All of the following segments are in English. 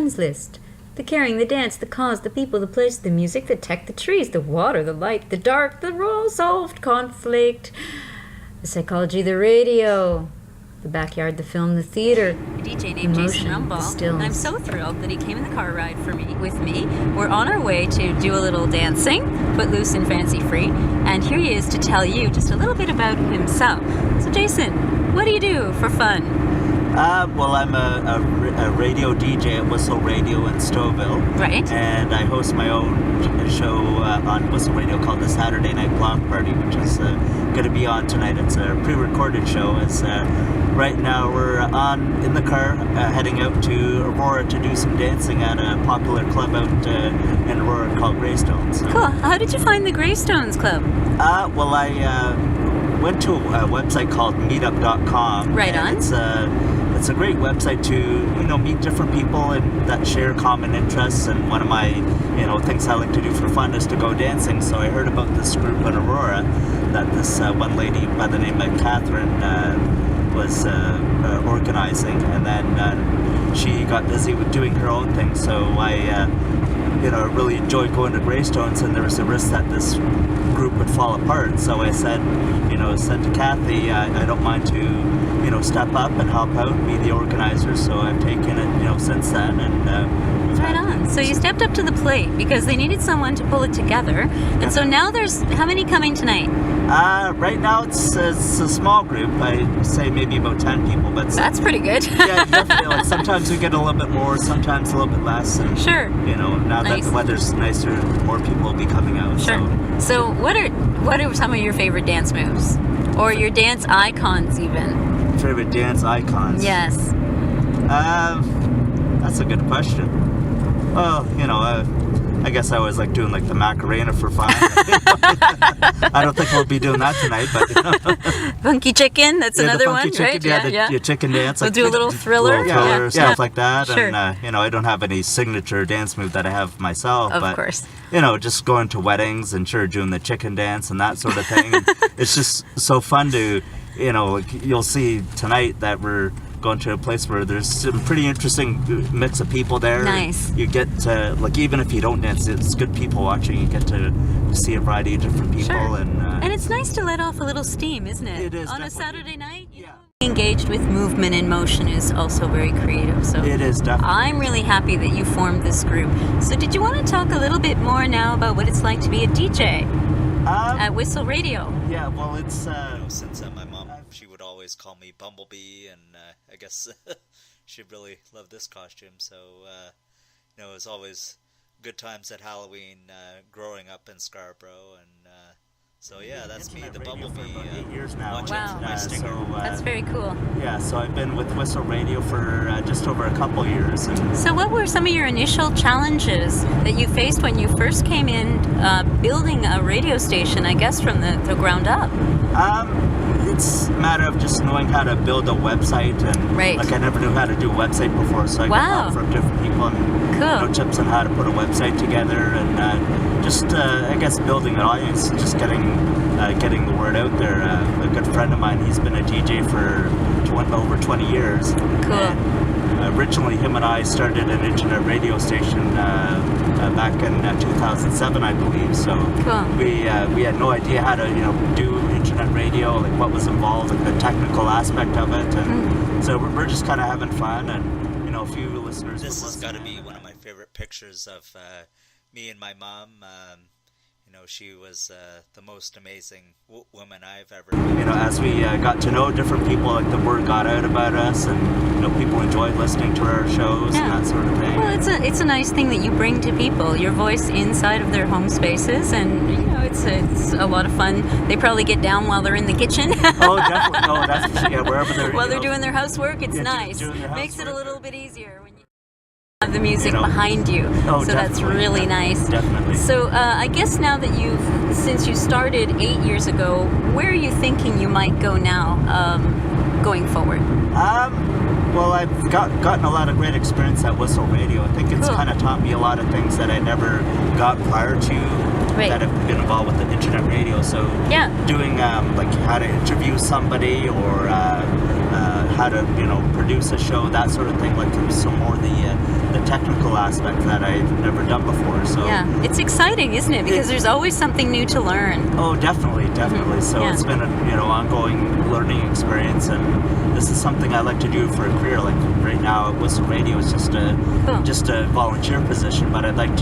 friends list. The caring, the dance, the cause, the people, the place, the music, the tech, the trees, the water, the light, the dark, the solved conflict, the psychology, the radio, the backyard, the film, the theater. A DJ named Jason Rumball, and I'm so thrilled that he came in the car ride with me. We're on our way to do a little dancing, footloose and fancy free, and here he is to tell you just a little bit about himself. So Jason, what do you do for fun? Well, I'm a radio DJ at Whistle Radio in Stouffville. Right. And I host my own show on Whistle Radio called the Saturday Night Block Party, which is going to be on tonight. It's a pre-recorded show. It's right now we're in the car heading out to Aurora to do some dancing at a popular club out in Aurora called Greystones. So. Cool. How did you find the Greystones Club? Well, I went to a website called meetup.com. Right on. It's a great website to meet different people and that share common interests. And one of my things I like to do for fun is to go dancing. So I heard about this group in Aurora that this one lady by the name of Catherine was organizing, and then she got busy with doing her own thing. So I really enjoyed going to Greystones, and there was a risk that this group would fall apart. So I said to Kathy, I don't mind to step up and help out and be the organizer. So I've taken it since then, and right on. So you stepped up to the plate because they needed someone to pull it together, and so now there's how many coming tonight? Right now it's a small group. I say maybe about 10 people, but that's pretty good. Yeah, definitely. Like sometimes we get a little bit more, sometimes a little bit less. And, sure. Now that the weather's nicer, more people will be coming out. Sure. So what are some of your favorite dance moves, or your dance icons even? Favorite dance icons? Yes. That's a good question. Well, I guess I was like doing like the Macarena for fun. I don't think we'll be doing that tonight, but Funky Chicken, that's another one, chicken, right? Yeah, the chicken dance. We'll do a little Thriller. Stuff like that. Sure. And, I don't have any signature dance move that I have myself. Of course. Just going to weddings and doing the chicken dance and that sort of thing. It's just so fun to, you'll see tonight that we're going to a place where there's some pretty interesting mix of people there. Nice. You get to, even if you don't dance, it's good people watching. You get to see a variety of different people. Sure. And it's nice to let off a little steam, isn't it? It is. On definitely. a Saturday night? Yeah. Engaged with movement and motion is also very creative. So it is, definitely. I'm really happy that you formed this group. So did you want to talk a little bit more now about what it's like to be a DJ at Whistle Radio? Yeah, well, it's since my mom, she would always call me Bumblebee, and I guess she really loved this costume. So it was always good times at Halloween growing up in Scarborough, and so yeah, that's me, the Bumblebee. For about 8 years now. Wow, that's very cool. Yeah, so I've been with Whistle Radio for just over a couple years. So what were some of your initial challenges that you faced when you first came in building a radio station, I guess, from the ground up? It's a matter of just knowing how to build a website, and right. I never knew how to do a website before, so I got help from different people and tips on how to put a website together, and just I guess building an audience, just getting the word out there. A good friend of mine, he's been a DJ for over 20 years. Cool. And originally, him and I started an internet radio station back in 2007, I believe. So cool. We had no idea how to do internet radio, like what was involved, like the technical aspect of it, and so we're just kind of having fun, and a few listeners. This has got to be one of my favorite pictures of me and my mom. She was the most amazing woman I've ever. As we got to know different people, like the word got out about us, and people enjoyed listening to our shows and that sort of thing. Well, it's a nice thing that you bring to people, your voice inside of their home spaces, and it's a lot of fun. They probably get down while they're in the kitchen. Oh, definitely. Oh, that's wherever they're. While they're doing their housework, it's nice. Makes it a little bit easier when you have the music behind you. Oh, so that's really nice. Definitely. So I guess now that since you started 8 years ago, where are you thinking you might go now, going forward? Well, I've gotten a lot of great experience at Whistle Radio. I think it's kind of taught me a lot of things that I never got prior to that have been involved with the internet radio. So doing like how to interview somebody, or how to produce a show, that sort of thing. Like some more the the technical aspect that I've never done before. So Yeah, it's exciting, isn't it? Because there's always something new to learn. oh, definitely. So Yeah. it's been a ongoing learning experience, and this is something I like to do for a career. Like right now, Whistle Radio is Cool. just a volunteer position, but I'd like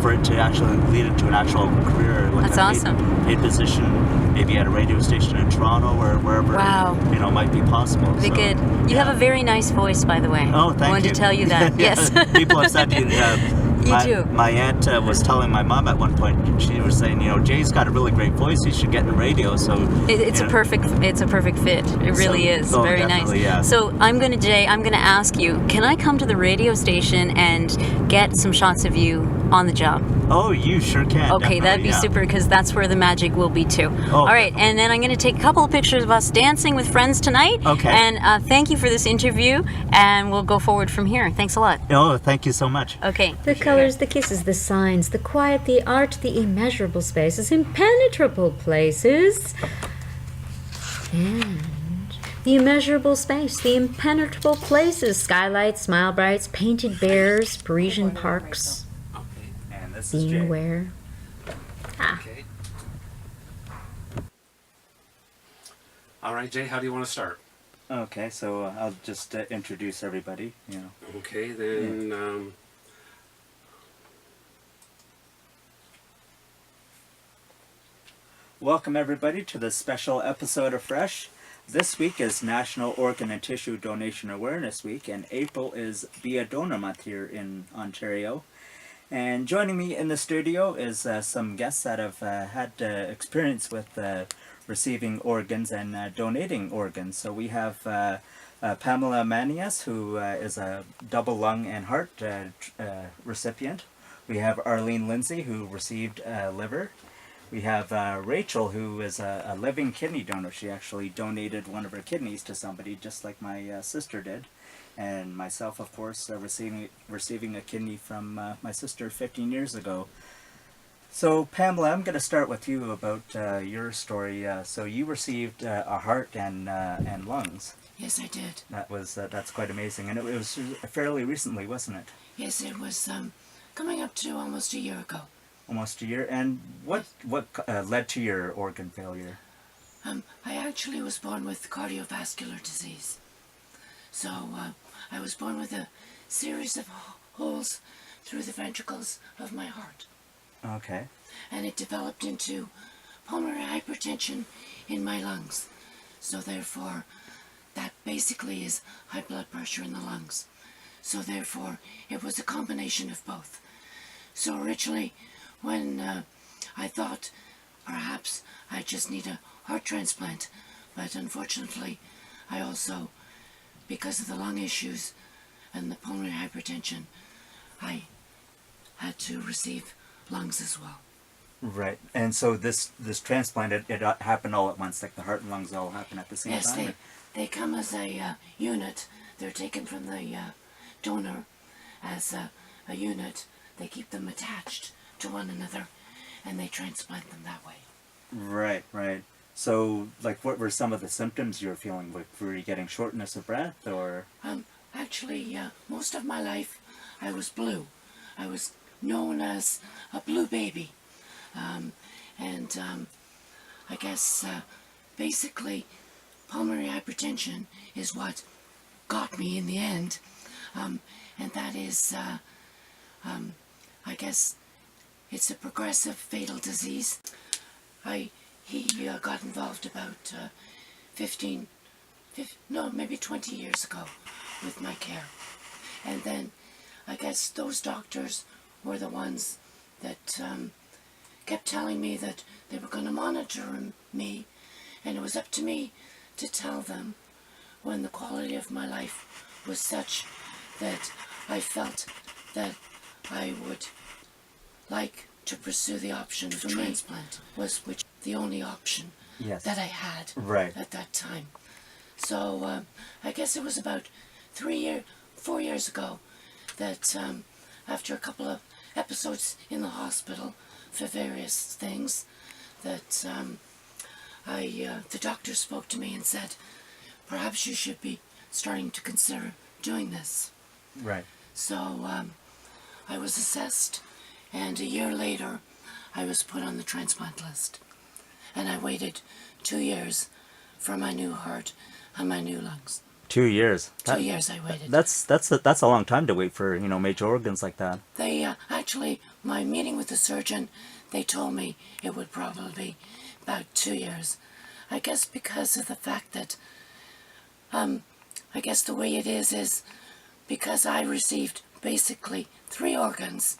for it to actually lead into an actual career, like That's a awesome. paid position, maybe at a radio station in Toronto or wherever Wow. Might be possible. Very good. You have a very nice voice, by the way. Oh, thank you. I wanted to tell you that. Yeah, Yes. People have said You do. My aunt was telling my mom at one point. She was saying, Jay's got a really great voice. He should get in radio. So It's a perfect fit. It really is. Very nice. definitely, yeah. So I'm gonna ask you, can I come to the radio station and get some shots of you on the job? Oh, you sure can. Okay, that'd be super, because that's where the magic will be too. Oh, all right, and then I'm going to take a couple of pictures of us dancing with Frenz tonight. Okay. And thank you for this interview, and we'll go forward from here. Thanks a lot. Oh, thank you so much. Okay. The colors, the kisses, the signs, the quiet, the art, the immeasurable spaces, impenetrable places, and the immeasurable space, the impenetrable places, skylights, smile brights, painted bears, Parisian parks, And this is being Jay. aware. Okay. All right, Jay, how do you want to start? Okay, so I'll just introduce everybody. Okay, then. Welcome everybody to this special episode of Fresh. This week is National Organ and Tissue Donation Awareness Week, and April is Be a Donor Month here in Ontario. And joining me in the studio is some guests that have had experience with receiving organs and donating organs. So we have Pamela Manias, who is a double lung and heart recipient. We have Arlene Lindsay, who received liver. We have Rachel, who is a living kidney donor. She actually donated one of her kidneys to somebody, just like my sister did. And myself, of course, receiving a kidney from my sister 15 years ago. So, Pamela, I'm going to start with you about your story. So, you received a heart and lungs. Yes, I did. That's quite amazing, and it was fairly recently, wasn't it? Yes, it was coming up to almost a year ago. Almost a year. And what led to your organ failure? I actually was born with cardiovascular disease. So I was born with a series of holes through the ventricles of my heart. Okay. And it developed into pulmonary hypertension in my lungs. So therefore, that basically is high blood pressure in the lungs. So therefore, it was a combination of both. So originally, when I thought perhaps I just need a heart transplant, but unfortunately I also, because of the lung issues and the pulmonary hypertension, I had to receive lungs as well. Right. And so this transplant, it happened all at once, like the heart and lungs all happen at the same time? Yes, they come as a unit. They're taken from the donor as a unit. They keep them attached to one another, and they transplant them that way. Right. So, like, what were some of the symptoms you were feeling? Like, were you getting shortness of breath, or? Actually, most of my life, I was blue. I was known as a blue baby. I guess, basically, pulmonary hypertension is what got me in the end. And that is, I guess, it's a progressive fatal disease. He got involved about 20 years ago with my care. And then I guess those doctors were the ones that kept telling me that they were going to monitor me, and it was up to me to tell them when the quality of my life was such that I felt that I would like to pursue the option of transplant, was which the only option that I had at that time. So I guess it was about 4 years ago that after a couple of episodes in the hospital for various things, that the doctor spoke to me and said, perhaps you should be starting to consider doing this. Right. So I was assessed, and a year later I was put on the transplant list. And I waited 2 years for my new heart and my new lungs. 2 years. 2 years I waited. That's a long time to wait for, you know, major organs like that. They actually, my meeting with the surgeon, they told me it would probably be about 2 years. I guess because of the fact that, I guess the way it is because I received basically 3 organs,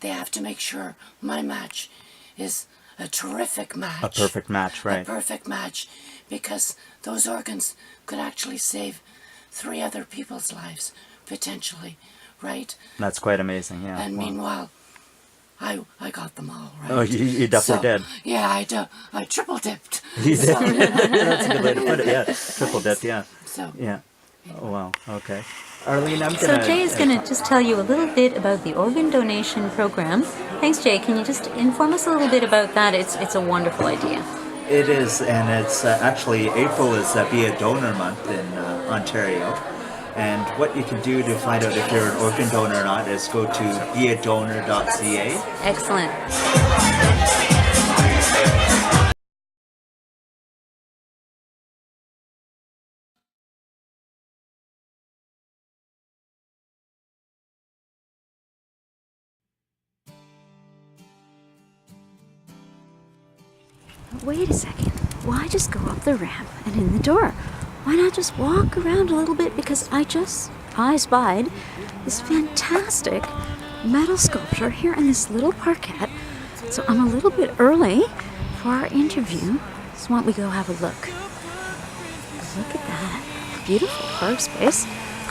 they have to make sure my match is a terrific match. A perfect match, right. A perfect match, because those organs could actually save 3 other people's lives, potentially, right? That's quite amazing, yeah. And Wow. meanwhile, I got them all, right? Oh, you definitely did. Yeah, I triple dipped. You did. That's a good way to put it, yeah. Triple dip, yeah. So, Yeah. Oh, wow, okay. Arlene, I'm So gonna... Jay is going to just tell you a little bit about the organ donation program. Thanks, Jay. Can you just inform us a little bit about that? It's a wonderful idea. It is, and it's actually April is Be a Donor Month in Ontario. And what you can do to find out if you're an organ donor or not is go to beadonor.ca. Excellent. Wait a second. Why just go up the ramp and in the door? Why not just walk around a little bit? Because I spied this fantastic metal sculpture here in this little parquet. So I'm a little bit early for our interview. So why don't we go have a look? Look at that. Beautiful park space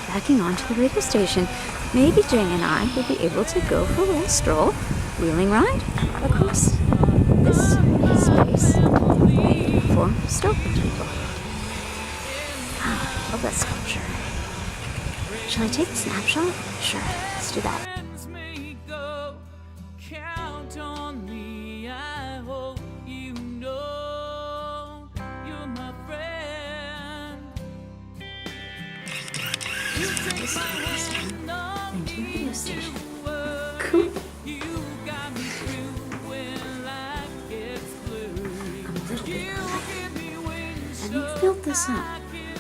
backing onto the radio station. Maybe Jay and I will be able to go for a little stroll, wheeling ride across this space made for stroke people. Wow, I love that sculpture. Shall I take a snapshot? Sure, let's do that. This is into the radio station. Cool. And they built this up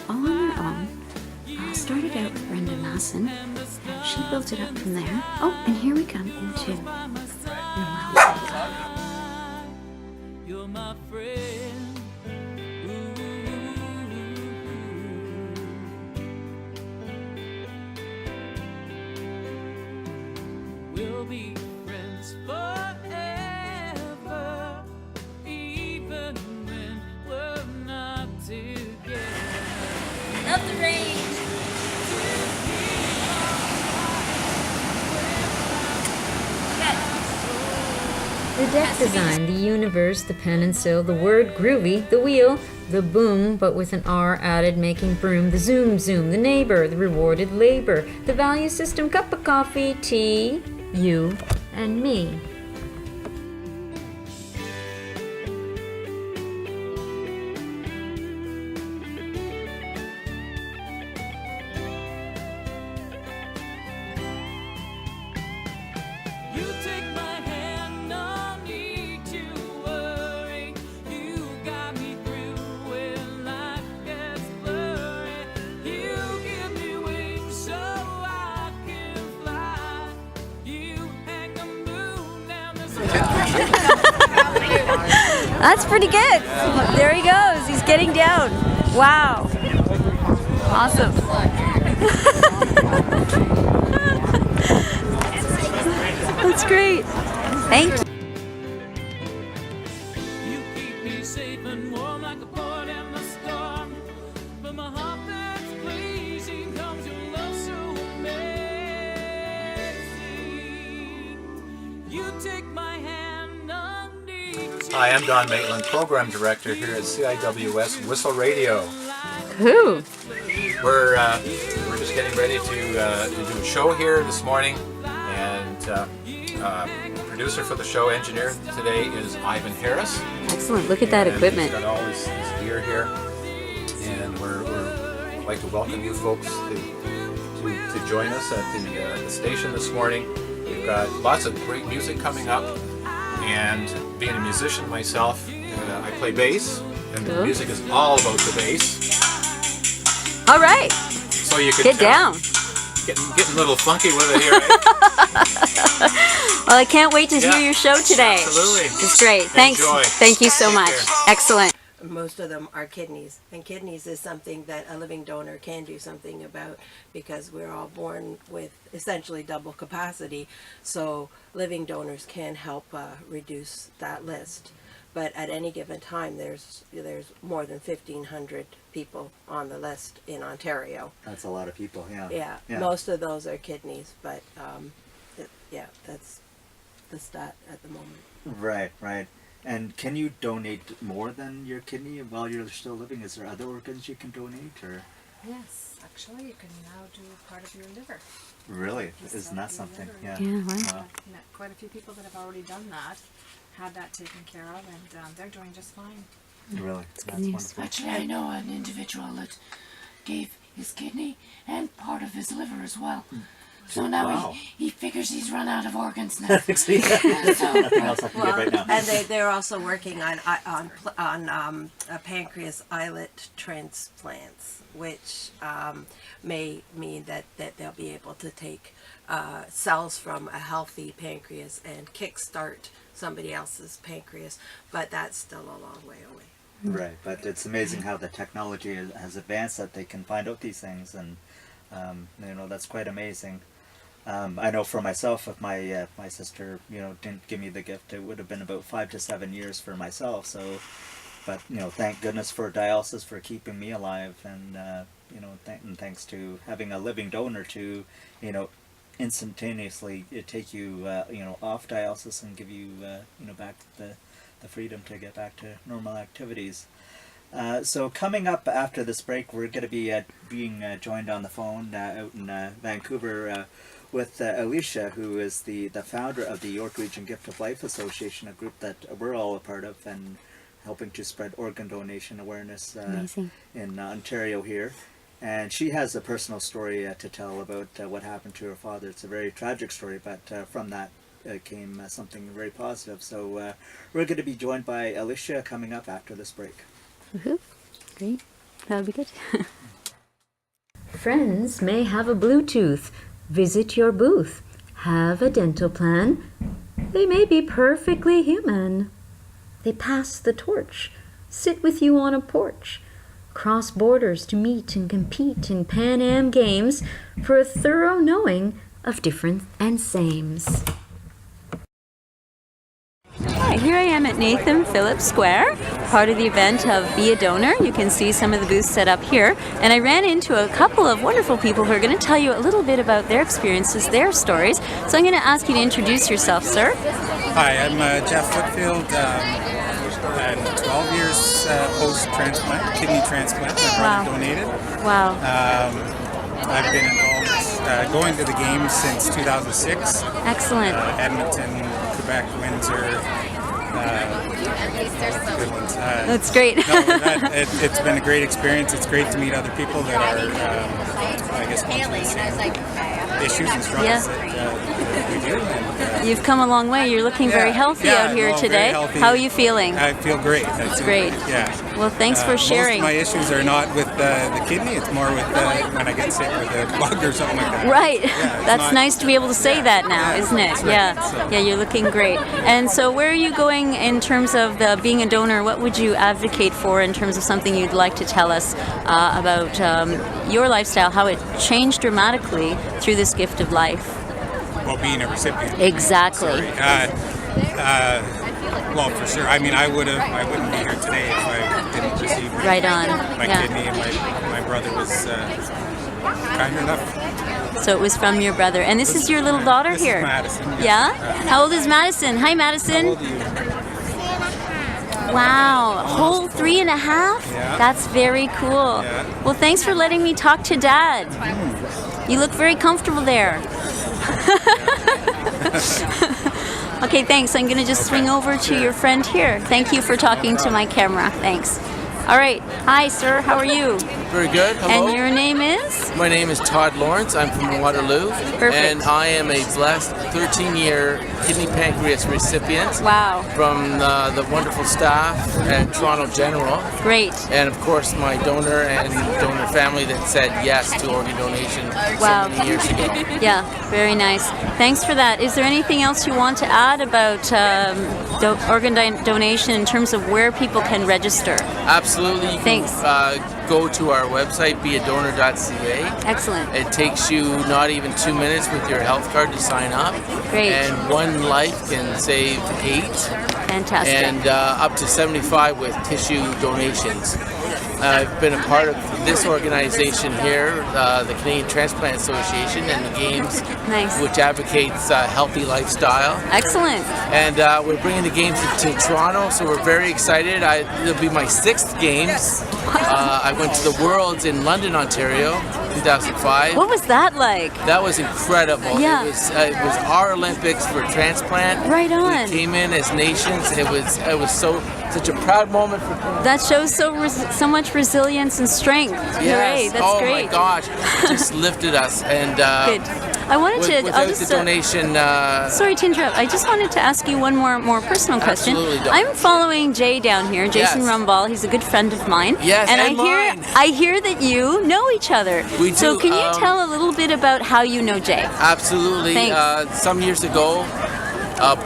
all on their own. Started out with Brenda Masson. She built it up from there. Oh, and here we come into the wild. You're my friend. We'll be friends forever. Love the rain. The deck design, the universe, the pen and sill, the word groovy, the wheel, the boom, but with an R added making broom, the zoom, the neighbor, the rewarded labor, the value system, cup of coffee, tea, you, and me. That's pretty good. There he goes. He's getting down. Wow. Awesome. That's great. Thank you. You keep me safe and warm like a port in the storm. But my heart that's blazing comes your love so amazing. You take my hand underneath. Hi, I'm Don Maitland, Program Director here at CIWS Whistle Radio. Who? We're just getting ready to do a show here this morning, and producer for the show, engineer today is Ivan Harris. Excellent. Look at that And equipment. He's got all his gear here, and we'd like to welcome you folks to to join us at the station this morning. We've got lots of great music coming up, and being a musician myself, I play bass, and the music is all about the bass. All right. So you can Get down. Getting a little funky with it here. Eh? Well, I can't wait to hear your show today. Absolutely. It's great. Thanks. Enjoy. Thank you so Take much. care. Excellent. Most of them are kidneys, and kidneys is something that a living donor can do something about, because we're all born with essentially double capacity, so living donors can help reduce that list. But at any given time, there's more than 1,500 people on the list in Ontario. That's a lot of people, yeah. Yeah, most of those are kidneys, but yeah, that's the stat at the moment. Right, right. And can you donate more than your kidney while you're still living? Is there other organs you can donate, or? Yes, actually, you can now do part of your liver. Really? Just Isn't that something? liver. Yeah. Yeah, right. Wow. Met quite a few people that have already done that, had that taken care of, and they're doing just fine. Really? That's news. wonderful. Actually, I know an individual that gave his kidney and part of his liver as well. So now Wow. he figures he's run out of organs now. Nothing else I can give right now. And they're also working on pancreas islet transplants, which may mean that they'll be able to take cells from a healthy pancreas and kickstart somebody else's pancreas, but that's still a long way away. Right, but it's amazing how the technology has advanced that they can find out these things, and that's quite amazing. I know for myself, if my my sister didn't give me the gift, it would have been about 5 to 7 years for myself. So, but thank goodness for dialysis for keeping me alive, and and thanks to having a living donor to instantaneously take you off dialysis and give you back the freedom to get back to normal activities. So coming up after this break, we're going to be being joined on the phone out in Vancouver with Alicia, who is the founder of the York Region Gift of Life Association, a group that we're all a part of and helping to spread organ donation awareness in Ontario here. And she has a personal story to tell about what happened to her father. It's a very tragic story, but from that came something very positive. So we're going to be joined by Alicia coming up after this break. Woohoo. Great. That'll be good. Friends may have a Bluetooth. Visit your booth. Have a dental plan. They may be perfectly human. They pass the torch. Sit with you on a porch. Cross borders to meet and compete in Pan Am games for a thorough knowing of different and sames. Hi, here I am at Nathan Phillips Square, part of the event of Be a Donor. You can see some of the booths set up here. And I ran into a couple of wonderful people who are going to tell you a little bit about their experiences, their stories. So I'm going to ask you to introduce yourself, sir. Hi, I'm Jeff Whitfield. I'm 12 years post-transplant, kidney transplant. My brother donated. Wow. I've been involved going to the games since 2006. Excellent. Edmonton, Quebec, Windsor. Good ones. That's great. It's been a great experience. It's great to meet other people that are, I guess, going through the same issues and struggles that we do. And, You've come a long way. You're looking very healthy out here today. How are you feeling? I feel great. That's great. Yeah. Well, thanks for sharing. Most of my issues are not with the kidney. It's more with when I get sick with a bug or something like that. Right. Yeah, That's nice to be able to say that now, isn't it? Right. Yeah. So. Yeah, you're looking great. And so where are you going in terms of being a donor? What would you advocate for in terms of something you'd like to tell us about your lifestyle, how it changed dramatically through this gift of life? Well, being a recipient. Exactly. Well, for sure. I mean, I wouldn't be here today if I didn't receive Right on. my kidney, and my brother was kind enough. So it was from your brother. And this is your little daughter This here? is Madison. Yeah? How old is Madison? Hi, Madison. How old are you? Wow, a whole 3.5? Yeah. That's very cool. Yeah. Well, thanks for letting me talk to Dad. You look very comfortable there. Okay, thanks. I'm going to just swing over to your friend here. Thank you for talking to my camera. Thanks. All right. Hi, sir. How are you? Very good. Hello. And your name is? My name is Todd Lawrence. I'm from Waterloo. Perfect. And I am a blessed 13-year kidney pancreas recipient. Wow. From the wonderful staff at Toronto General. Great. And of course my donor and donor family that said yes to organ donation Wow. so many years ago. Yeah, very nice. Thanks for that. Is there anything else you want to add about organ donation in terms of where people can register? Absolutely. You Thanks. Can, go to our website, beadonor.ca. Excellent. It takes you not even 2 minutes with your health card to sign up. Great. And one life can save 8. Fantastic. And up to 75 with tissue donations. I've been a part of this organization here, the Canadian Transplant Association, and the Games, nice. Which advocates a healthy lifestyle. Excellent. And we're bringing the Games to Toronto, so we're very excited. It'll be my 6th Games. I went to the Worlds in London, Ontario, 2005. What was that like? That was incredible. Yeah. It was our Olympics for transplant. Right on. We came in as nations. It was such a proud moment for Canada. That shows so much resilience and strength. Yes. Hooray, that's great. Oh my gosh, it just lifted us. And good. I wanted to. Without the donation. Sorry to interrupt. I just wanted to ask you one more personal question. Absolutely. I'm following Jay down here, Jason Rumball. He's a good friend of mine. Yes, and mine. I hear that you know each other. We do. So can you tell a little bit about how you know Jay? Absolutely. Thanks. Some years ago,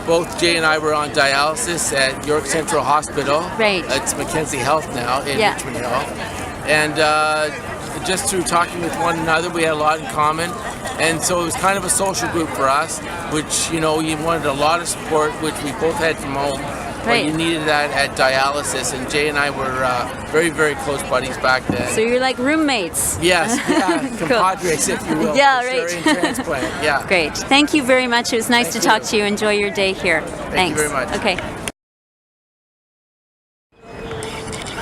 both Jay and I were on dialysis at York Central Hospital. Right. It's Mackenzie Health now in Richmond Hill. And just through talking with one another, we had a lot in common. And so it was kind of a social group for us, which, you wanted a lot of support, which we both had from home. Right. But you needed that at dialysis, and Jay and I were very, very close buddies back then. So you're like roommates. Yes, compadres, if you will. Yeah, right. In transplant, yeah. Great. Thank you very much. It was nice to talk to you. Enjoy your day here. Thank you very much. Okay.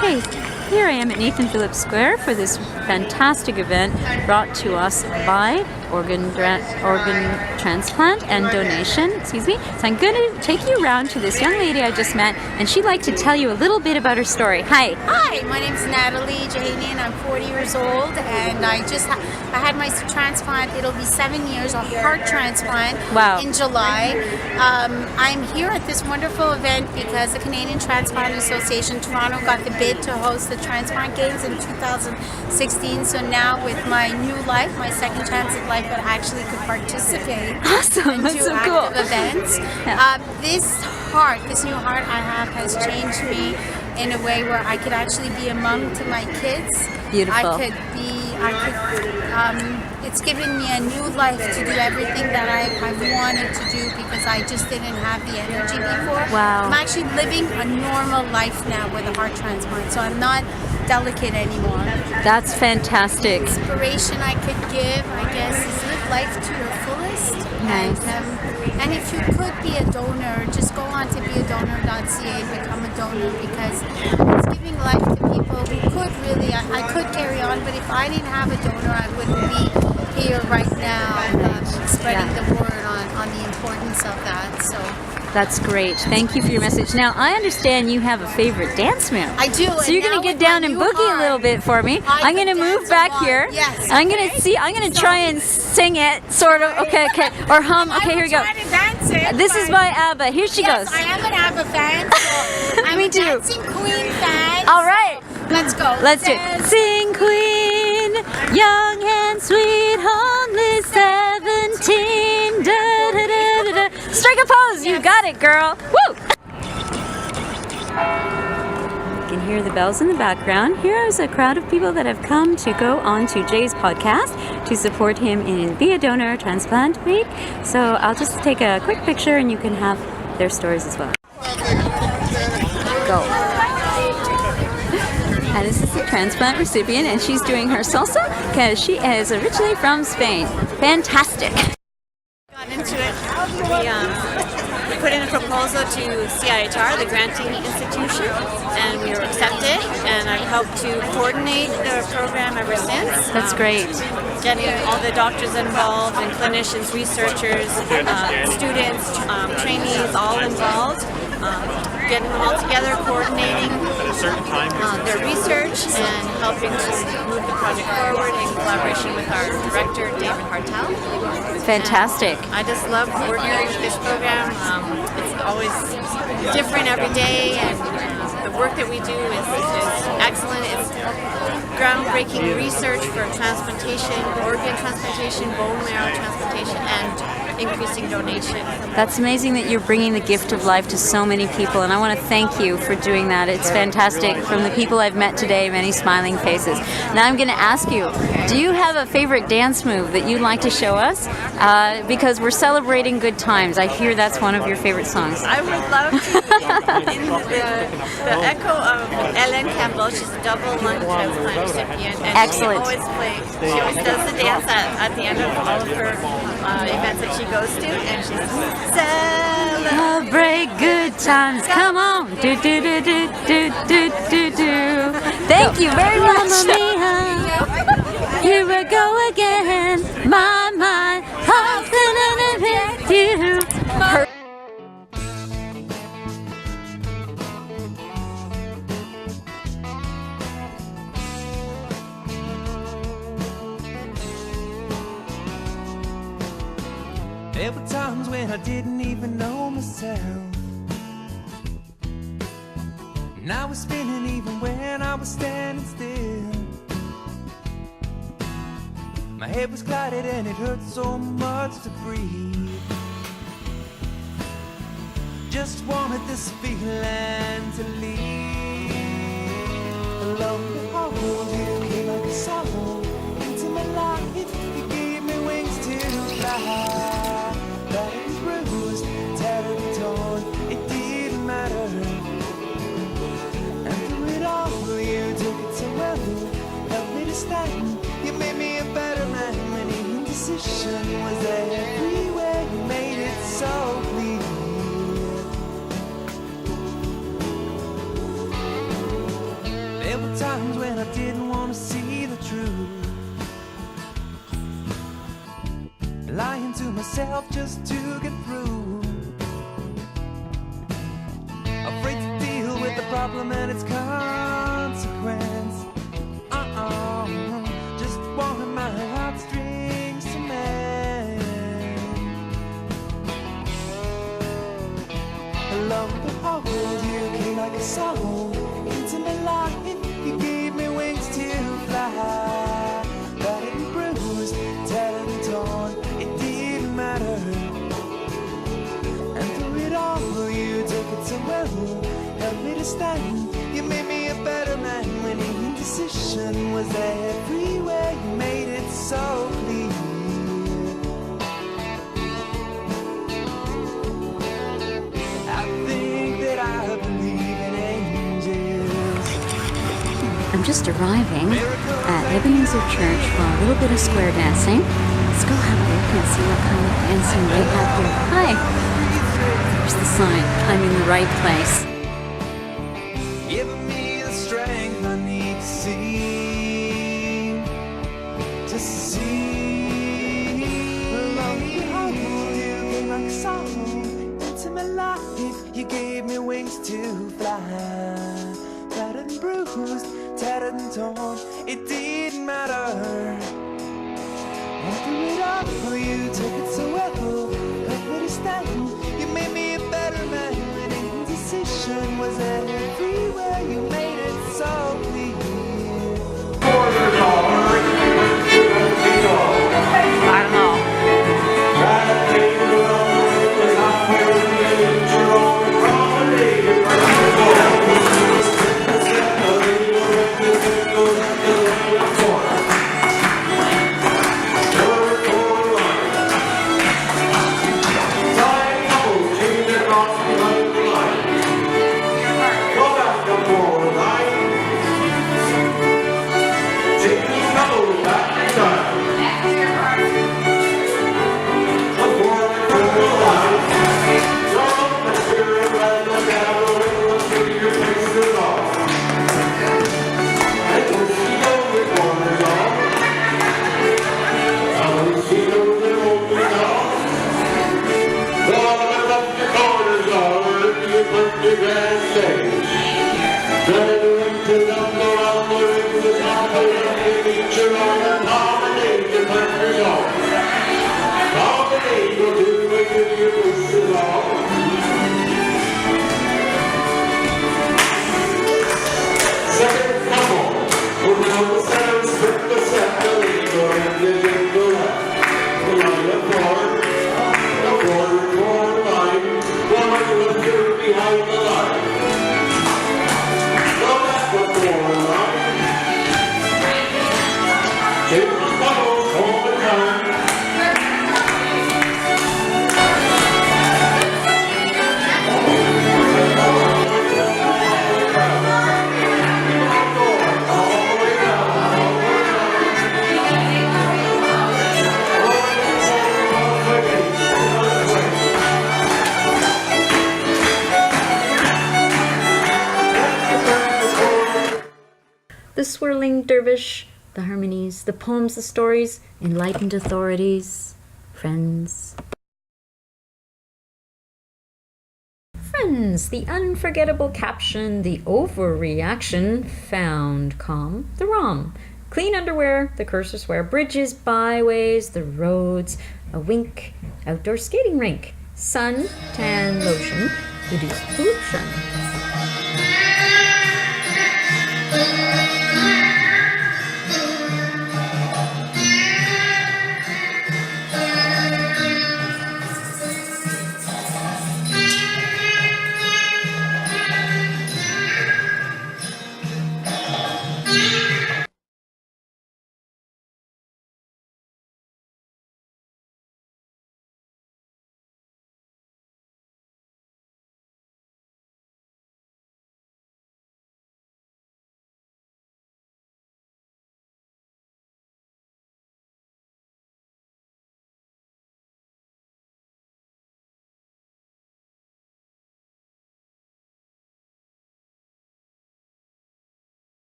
Hey, here I am at Nathan Phillips Square for this fantastic event brought to us by organ transplant and donation. Excuse me. So I'm going to take you around to this young lady I just met, and she'd like to tell you a little bit about her story. Hi. Hi, my name's Natalie Jahanian. I'm 40 years old, and I had my transplant. It'll be 7 years, a heart transplant. Wow. In July. I'm here at this wonderful event because the Canadian Transplant Association Toronto got the bid to host the Transplant Games in 2016. So now with my new life, my second chance at life, that I actually could participate in two so active cool. events. Yeah. This new heart I have has changed me in a way where I could actually be a mom to my kids. Beautiful. It's given me a new life to do everything that I wanted to do because I just didn't have the energy before. Wow. I'm actually living a normal life now with a heart transplant, so I'm not delicate anymore. That's fantastic. The inspiration I could give, I guess, is live life to your fullest. Nice. And if you could be a donor, just go on to beadonor.ca and become a donor because it's giving life to people who could really, I could carry on, but if I didn't have a donor, I wouldn't be here right now spreading the word on the importance of that. So. That's great. Thank you for your message. Now, I understand you have a favorite dance move. I do. So you're going to get down and boogie a little bit for me. I'm going to move back here. Yes. I'm going to see. I'm going to try and sing it, sort of. Okay. Or hum. Okay, here we go. This is by ABBA. Here she goes. I am an ABBA fan. So I'm a dancing queen fan. All right. Let's go. Let's do it. Sing queen, young and sweet, only 17. Da, da, da, da, da. Strike a pose. You got it, girl. Woo! You can hear the bells in the background. Here is a crowd of people that have come to go on to Jay's podcast to support him in Be a Donor Transplant Week. So I'll just take a quick picture and you can have their stories as well. Go. And this is the transplant recipient, and she's doing her salsa because she is originally from Spain. Fantastic. Got into it. We put in a proposal to CIHR, the granting institution, and we were accepted, and I've helped to coordinate the program ever since. That's great. getting all the doctors involved and clinicians, researchers, students, trainees, all involved. Getting them all together, coordinating their research and helping to move the project forward in collaboration with our director, David Hartel. Fantastic. And I just love coordinating with this program. It's always different every day, and the work that we do is excellent. It's groundbreaking research for transplantation, organ transplantation, bone marrow transplantation, and increasing donation. That's amazing that you're bringing the gift of life to so many people, and I want to thank you for doing that. It's fantastic. From the people I've met today, many smiling faces. Now I'm going to ask you, do you have a favorite dance move that you'd like to show us? Because we're celebrating good times. I hear that's one of your favorite songs. I would love to. In the echo of Ellen Campbell, she's a double lung transplant recipient, and excellent. She always does the dance at the end of all of her events that she goes to, and she's celebrate good times. Come on, do do do do do do do do. Thank you very much. Here we go again. My mind, you. There were times when I didn't even know myself, and I was spinning even when I was standing still. My head was clouded and it hurt so much to breathe. Just wanted this feeling to leave. Lo and behold, you came like a song into my life. You gave me wings to fly. Battered, bruised, tattered and torn, it didn't matter. And through it all, you took it so well, helped me to stand. You made me a better man when the indecision was everywhere. You made it so clear. There were times when I didn't want to see the truth, lying to myself just to get through, afraid to deal with the problem and its consequence. Just wanted my heartstrings to mend. Lo and behold, you came like a song into my life. You gave me wings to fly. Battered and bruised, tattered and torn, it didn't matter. And through it all, you took it so well, helped me to stand. You made me a better man when the indecision was everywhere. You made it so clear. I think that I believe in angels. I'm just arriving at Ebenezer Church for a little bit of square dancing. Let's go have a look and see what kind of dancing they have here. Hi! There's the sign. I'm in the right place. Giving me the strength I need to see. To see. Lo and behold, you came like a song into my life. You gave me wings to fly. Battered and bruised, tattered and torn, it didn't matter. And through it all, you took it so well, helped me to stand. You made me a better man when indecision was everywhere. You made it so clear. I don't know. The swirling dervish, the harmonies, the poems, the stories, enlightened authorities, friends. Friends, the unforgettable caption, the overreaction, found calm, the ROM. Clean underwear, the curser swear, bridges, byways, the roads, a wink, outdoor skating rink, sun, tan, lotion, reduce pollution.